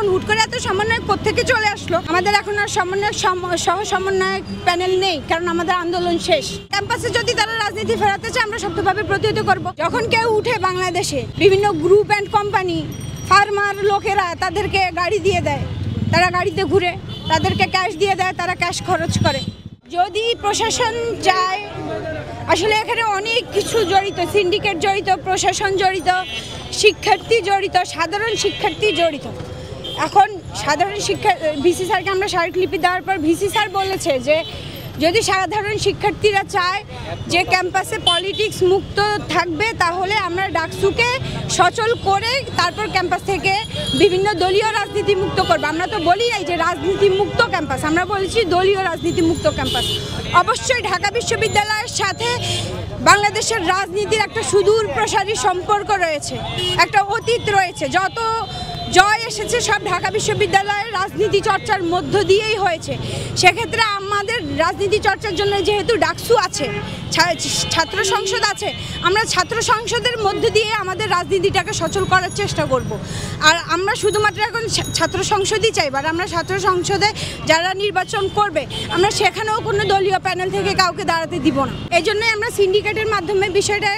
এখন হুট করে এত সমন্বয়ক কোত্থেকে চলে আসলো? আমাদের এখন আর সহ সমন্বয়ক প্যানেল নেই, কারণ আমাদের আন্দোলন শেষ। ক্যাম্পাসে যদি তারা রাজনীতি ফেরাতে চায় আমরা শক্তভাবে প্রতিহত করব। যখন কেউ উঠে বাংলাদেশে, বিভিন্ন গ্রুপ অ্যান্ড কোম্পানি, ফার্মার লোকেরা তাদেরকে গাড়ি দিয়ে দেয়, তারা গাড়িতে ঘুরে, তাদেরকে ক্যাশ দিয়ে দেয়, তারা ক্যাশ খরচ করে। যদি প্রশাসন চায়, আসলে এখানে অনেক কিছু জড়িত, সিন্ডিকেট জড়িত, প্রশাসন জড়িত, শিক্ষার্থী জড়িত, সাধারণ শিক্ষার্থী জড়িত। এখন সাধারণ ভিসি স্যারকে আমরা স্মারকলিপি দেওয়ার পর ভিসি স্যার বলেছে যে যদি সাধারণ শিক্ষার্থীরা চায় যে ক্যাম্পাসে পলিটিক্স মুক্ত থাকবে, তাহলে আমরা ডাকসুকে সচল করে তারপর ক্যাম্পাস থেকে বিভিন্ন দলীয় রাজনীতি মুক্ত করবো। আমরা তো বলি নাই যে রাজনীতি মুক্ত ক্যাম্পাস, আমরা বলছি দলীয় রাজনীতি মুক্ত ক্যাম্পাস। অবশ্যই ঢাকা বিশ্ববিদ্যালয়ের সাথে বাংলাদেশের রাজনীতির একটা সুদূর প্রসারী সম্পর্ক রয়েছে, একটা অতীত রয়েছে। যত জয় এসেছে সব ঢাকা বিশ্ববিদ্যালয়ের রাজনীতি চর্চার মধ্য দিয়েই হয়েছে। সেক্ষেত্রে আমাদের রাজনীতি চর্চার জন্য যেহেতু ডাকসু আছে, ছাত্র সংসদ আছে, আমরা ছাত্র সংসদের মধ্য দিয়ে আমাদের রাজনীতিটাকে সচল করার চেষ্টা করব। আর আমরা শুধুমাত্র এখন ছাত্র সংসদই চাইব, আর আমরা ছাত্র সংসদে যারা নির্বাচন করবে আমরা সেখানেও কোনো দলীয় প্যানেল থেকে কাউকে দাঁড়াতে দিব না। এই জন্যই আমরা সিন্ডিকেটের মাধ্যমে বিষয়টা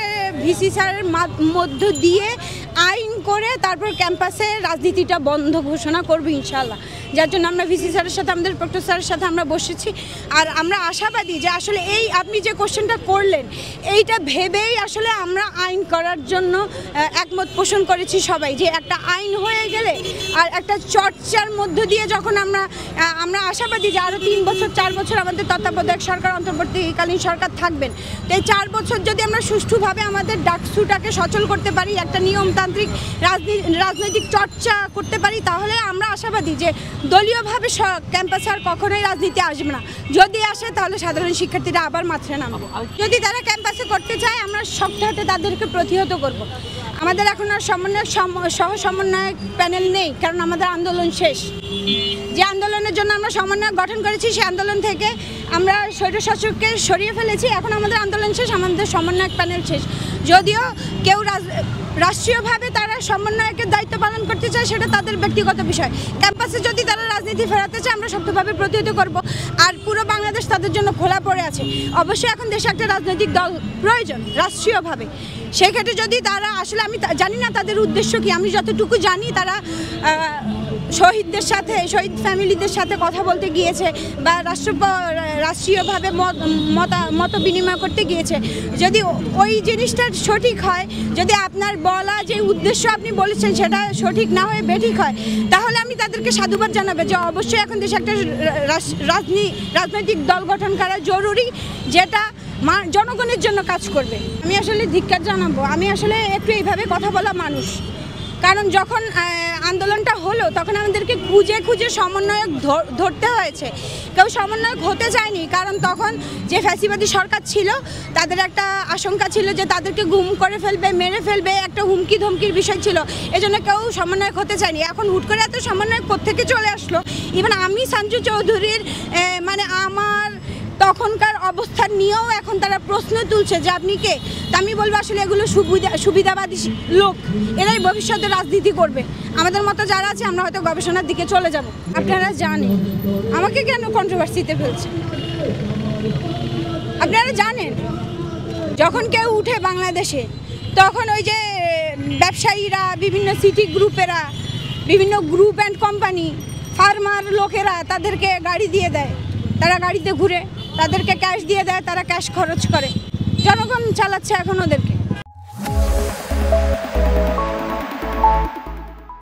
ভিসি স্যারের মধ্য দিয়ে আইন করে তারপর ক্যাম্পাসে রাজনীতিটা বন্ধ ঘোষণা করবো ইনশাআল্লাহ। যার জন্য আমরা ভিসি স্যারের সাথে, আমাদের প্রক্টর স্যারের সাথে আমরা বসেছি। আর আমরা আশাবাদী যে আসলে এই আপনি যে কোশ্চেনটা করলেন, এইটা ভেবেই আসলে আমরা আইন করার জন্য একমত পোষণ করেছি সবাই, যে একটা আইন হয়ে গেলে আর একটা চর্চার মধ্য দিয়ে যখন আমরা আশাবাদী যে আরও 3 বছর 4 বছর আমাদের তত্ত্বাবধায়ক সরকার, অন্তর্বর্তীকালীন সরকার থাকবেন। তো এই 4 বছর যদি আমরা সুষ্ঠুভাবে আমাদের ডাকসুটাকে সচল করতে পারি, একটা নিয়মতান্ত্রিক রাজনৈতিক চর্চা করতে পারি, তাহলে আমরা আশাবাদী যে দলীয়ভাবে ক্যাম্পাসে আর কখনোই রাজনীতি আসবে না। যদি আসে তাহলে সাধারণ শিক্ষার্থীরা আবার মাঠে নামবে। যদি তারা ক্যাম্পাসে করতে চায় আমরা শক্ত হাতে তাদেরকে প্রতিহত করব। আমাদের এখন আর সহ সমন্বয়ক প্যানেল নেই, কারণ আমাদের আন্দোলন শেষ। যে আন্দোলনের জন্য আমরা সমন্বয়ক গঠন করেছি, সেই আন্দোলন থেকে আমরা স্বৈরশাসককে সরিয়ে ফেলেছি। এখন আমাদের আন্দোলন শেষ, আমাদের সমন্বয়ক প্যানেল শেষ। যদিও কেউ রাষ্ট্রীয়ভাবে তারা সমন্বয়কের দায়িত্ব পালন করতে চায়, সেটা তাদের ব্যক্তিগত বিষয়। ক্যাম্পাসে যদি তারা রাজনীতি ফেরাতে চায় আমরা শক্তভাবে প্রতিহত করব। আর পুরো বাংলাদেশ তাদের জন্য খোলা পড়ে আছে। অবশ্যই এখন দেশে একটা রাজনৈতিক দল প্রয়োজন রাষ্ট্রীয়ভাবে। সেই ক্ষেত্রে যদি তারা আসলে, আমি জানি না তাদের উদ্দেশ্য কি, আমি যতটুকু জানি তারা শহীদদের সাথে, শহীদ ফ্যামিলিদের সাথে কথা বলতে গিয়েছে বা রাষ্ট্রীয়ভাবে মত বিনিময় করতে গিয়েছে। যদি ওই জিনিসটা সঠিক হয়, যদি আপনার বলা যে উদ্দেশ্য আপনি বলেছেন সেটা সঠিক না হয়ে বেঠিক হয়, তাহলে আমি তাদেরকে সাধুবাদ জানাবো যে অবশ্যই এখন দেশে একটা রাজনৈতিক দল গঠন করা জরুরি, যেটা জনগণের জন্য কাজ করবে। আমি আসলে ধিক্কার জানাবো, আমি আসলে একটু এইভাবে কথা বলা মানুষ। কারণ যখন আন্দোলনটা হলো তখন আমাদেরকে খুঁজে খুঁজে সমন্বয়ক ধরতে হয়েছে। কেউ সমন্বয়ক হতে চায়নি, কারণ তখন যে ফ্যাসিবাদী সরকার ছিল তাদের একটা আশঙ্কা ছিল যে তাদেরকে গুম করে ফেলবে, মেরে ফেলবে, একটা হুমকি ধমকির বিষয় ছিল। এজন্য কেউ সমন্বয়ক হতে চায়নি। এখন হুট করে এত সমন্বয়ক কোত্থেকে চলে আসলো? ইভেন আমি সঞ্জু চৌধুরীর আমার তখনকার অবস্থান নিয়েও এখন তারা প্রশ্ন তুলছে যে আপনি কে। তা আমি বলবো আসলে এগুলো সুবিধাবাদী লোক, এরাই ভবিষ্যতে রাজনীতি করবে। আমাদের মতো যারা আছে আমরা হয়তো গবেষণার দিকে চলে যাব। আপনারা জানেন আমাকে কেন কন্ট্রোভার্সিতে ফেলছে? আপনারা জানেন যখন কেউ উঠে বাংলাদেশে, তখন ওই যে ব্যবসায়ীরা, বিভিন্ন সিটি গ্রুপেরা, বিভিন্ন গ্রুপ অ্যান্ড কোম্পানি, ফার্মার লোকেরা তাদেরকে গাড়ি দিয়ে দেয়, তারা গাড়িতে ঘুরে, তাদেরকে ক্যাশ দিয়ে দেয়, তারা ক্যাশ খরচ করে। জনগণ চালাচ্ছে এখন ওদেরকে।